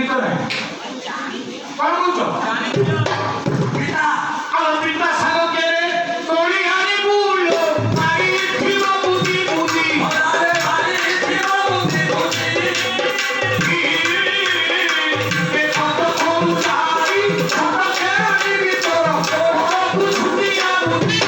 ତ ନାହିଁ କଣ କହୁଛ ପିତା ଆଉ ପିତା ସାଙ୍ଗ କେରେ ତୋଳି ଆଣିବୁ ଲୋ ଭାଇ ଥିବ ବୁଦ୍ଧି ବୁଦ୍ଧି ଆରେ ଭାଇ ଥିବ ବୁଦ୍ଧି ବୁଦ୍ଧି ଏ କତ କୋଉ ଚାରି ଛୋଟ କେରାଣି ଭିତର କୋଉ ଛୁଟିଆ ବୁଦ୍ଧି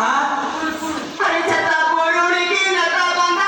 अरे छता पोड़ोड़ी की नता बंदा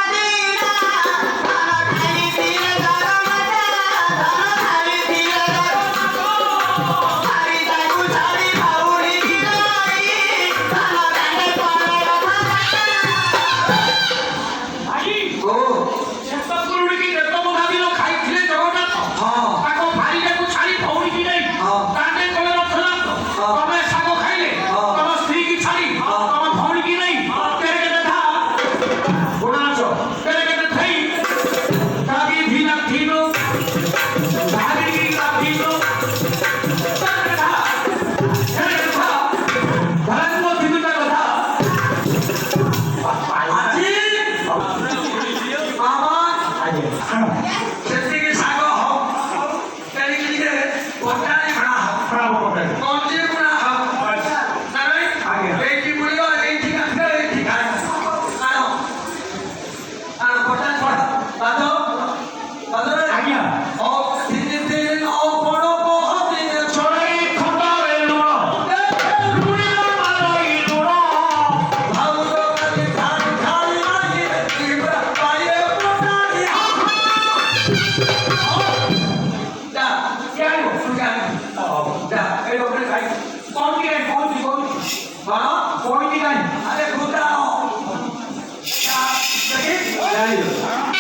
कोई की नहीं अरे घुटाओ क्या जाइए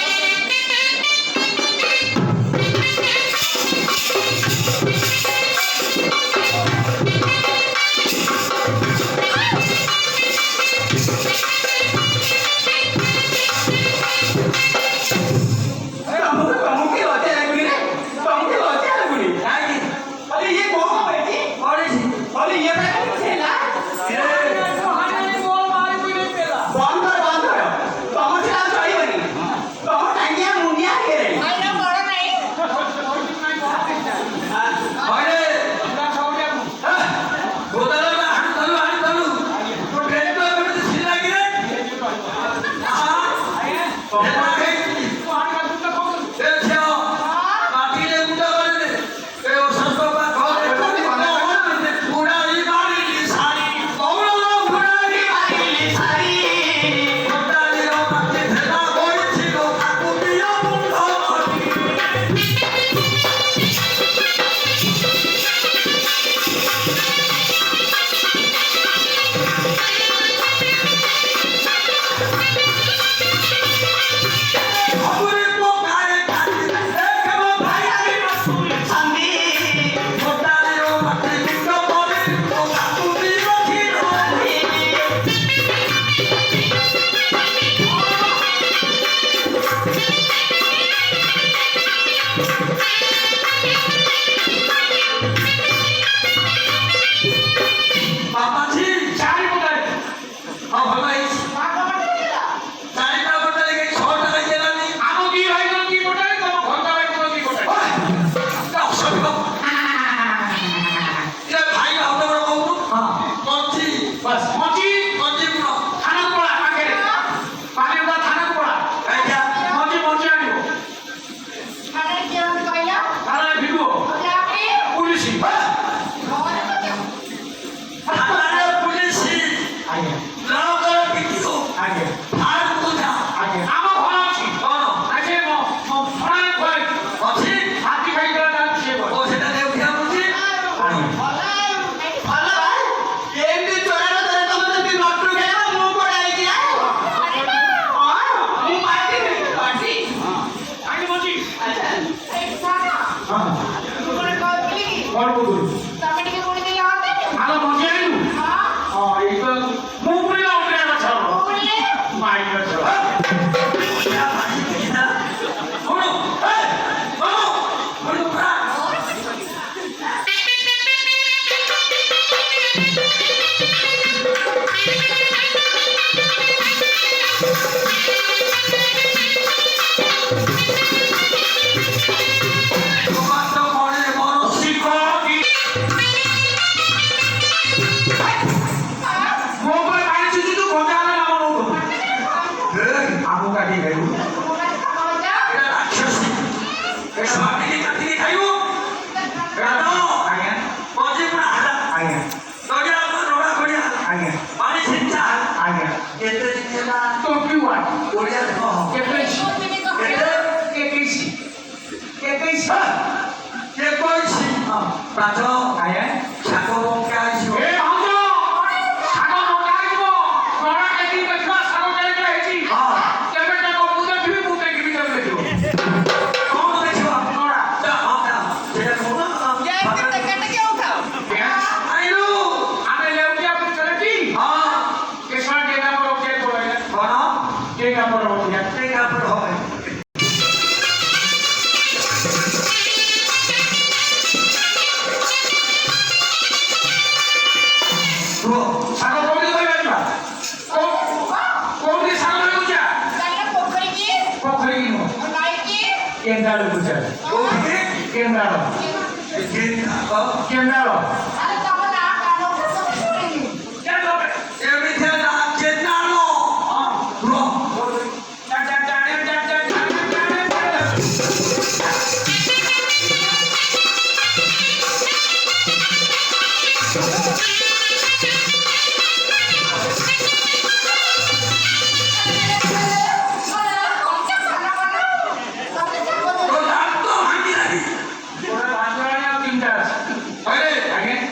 Agen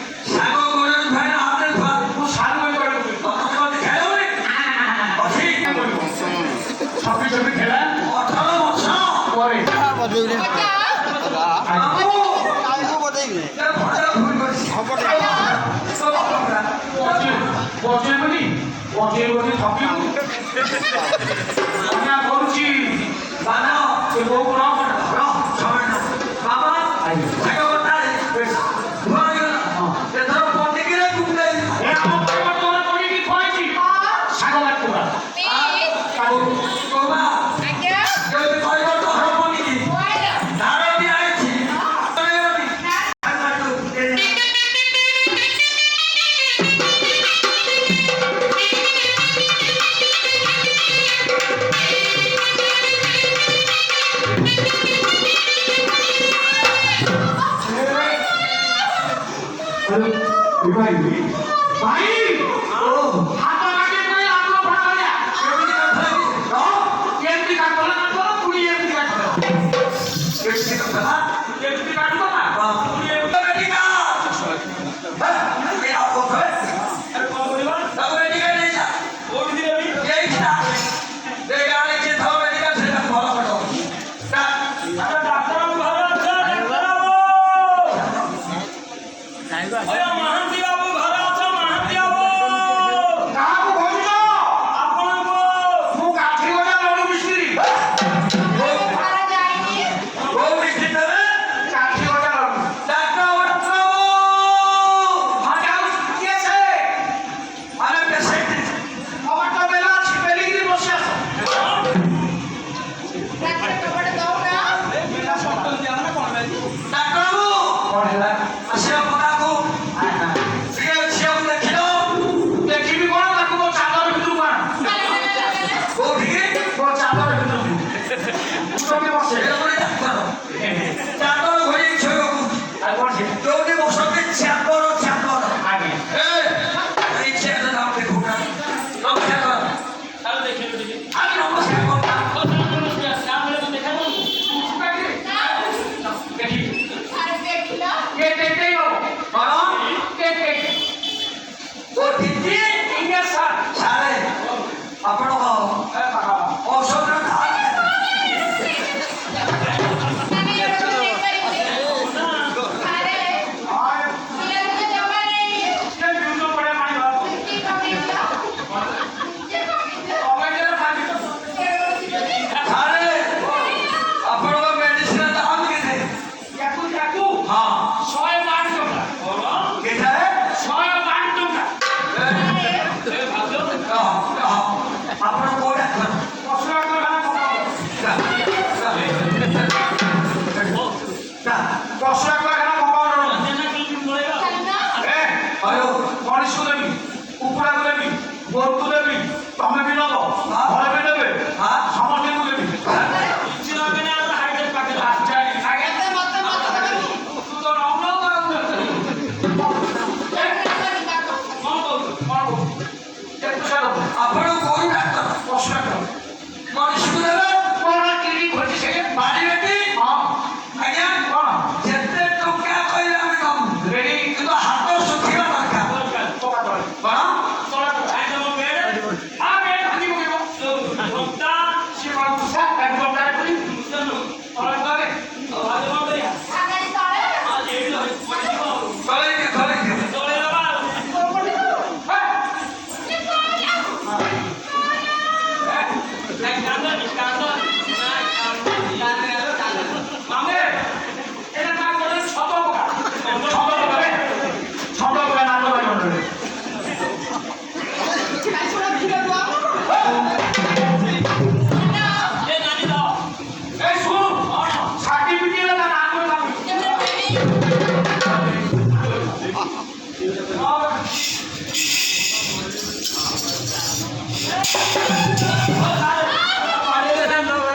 କରୁଛି বানাও ସେ ବୋଉକୁ ନ କର বাবা ভালো কথা ভয় এধর পন্ডিকিরে গুন্ডাই ଏ ଆମ ପରିବାର ତୋର କରିକି ଖୁଆଇଛି ଶାଗ କାଟୁରା বাবা যদি কইব তো হবো নাকি ধার দিয়ে আইছি ভাই ভাই ও হাত কাটে করে আপলো ভাড়া করিয়া এমপি কাটলা না তো পুরি এমপি কাটলা এমপি কাটলো না পুরি এমপি বেটিকা এ আপো ভাই আর কোন বলিবা তবে বেটিকা নেই যা ওই দিলে আমি এই না এই গানে যে ধর বেটিকা সেটা ভালো করো আরে ডাক্তার ভালো আছে ডাক্তার বাবু ওই মহান্তি বাবু ভালো আছে মহান্তি বাবু কাহাକୁ କହୁଛ ଆପଣଙ୍କୁ ମୁଁ କାଠି ଗଜା ଲଡୁ ମିସ୍ତ୍ରୀ ও মিষ্টি দেবে কাঠি গজা লডু ডাক্তার বাবু ভাই আর কি আছে আরে পেশেন্ট আমার তো বেলা আছে বেলিগিরি বসে আছে ডাক্তার বাবু কোন হেলা আসিয়া পকাকু সিয়া দেখিলো দেখিবি কোন তাকে তো চাদর ভিতর কোন কোঠিকে তো চাদর ভিতর উঠকে বসে এটা করে ডাক্তার চাদর ঘড়ি ছয় আর কোন সে তোকে বসতে চাদর আগে এই ছেলে নাম কে ঘুরা নমস্কার কর তাহলে দেখে দেখি আমি নমস্কার করতাম দেখি কে দেখতেই হবো বলো কে কে ও দিদি ইংরেজ স্যার সারে আপনার ঔষধ খান আর কে বিউটো পড়ে মারি বাবু অবেজের খাবি সারে আপনার মেডিসিন দাম কেতে ইয়াকু ইয়াকু হ্যাঁ 100 টাকা বলো কেতে 100 টাকা এ ভালো আপনার কোন ডাক্তার 100 টাকা ভাড়া কমাবো 100 টাকা ভাড়া কমাবো এ আয়ো গণেশ দেবী কুকুরা দেবী গরু দেবী তুমি বি নব ঘরে বি দেবে হ্যাঁ সমস্ত দেবী কিছু হবে না আমরা হাইড্রেট পাকে লাস্ট যাই আগে তুই তো নাও নাও একটু সারো আপনার কোন ডাক্তার 100 টাকা মানুষ দেবে কোন কিরি ঘটিছে বাড়ি বেটি হ্যাঁ আজ্ঞা কোন যেতে টুকা কইলে আমি কম রেডি কিন্তু হাত সুখিবা দরকার তোকা তোলে বড় তোলা তো একদম বেড়ে আ বেড়ে ভাজি করিব ঘন্টা শিবাল সা একদম ডাইরেক্ট করি তোলা করে আজ বন্ধ করি আজ এই লই পড়ে দিব চলে তোলে বাবা এক কান্দা মামে এটা না করে ছোট পোকা না তো বাজে এ নানি দাও এই শুন সার্টিফিকেট না না করে দাও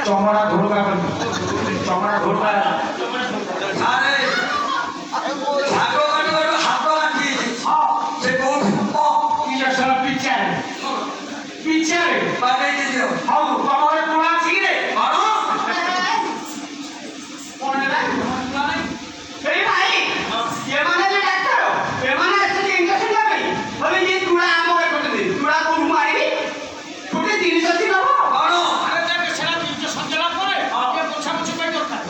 চমড়া ঘোরকা চমড়া ঘোরকা আরে ছাগল কাটি করে হাত লাগি সে কোন ইলেকশন পিচারে পিচারে বাগে দিও হাউ তোমার তোলা ছিরে বড় কোন না এই ভাই ये माने जो डॉक्टर हो ये माने ऐसे इंजेक्शन लगे हमें ये टुड़ा आम होए कोते दे टुड़ा को मारी छोटे 300 दिन हो বড় আরে দেখ সেটা 300 সঞ্চালন করে আপনি পোছা পোছা কই দরকার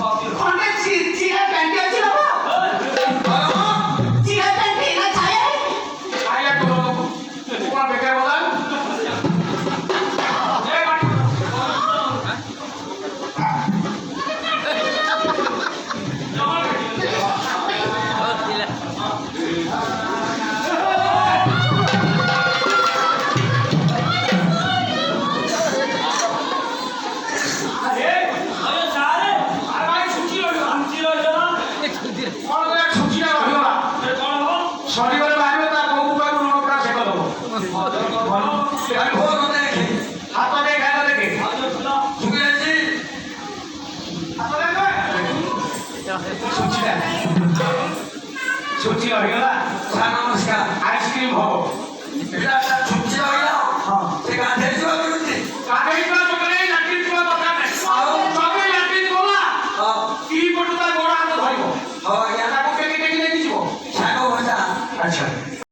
ଛୁଚି ରହିଗଲା ସାର୍ ନମସ୍କାର। ଆଇସ୍କ୍ରିମ ହବ ପିଲାଟା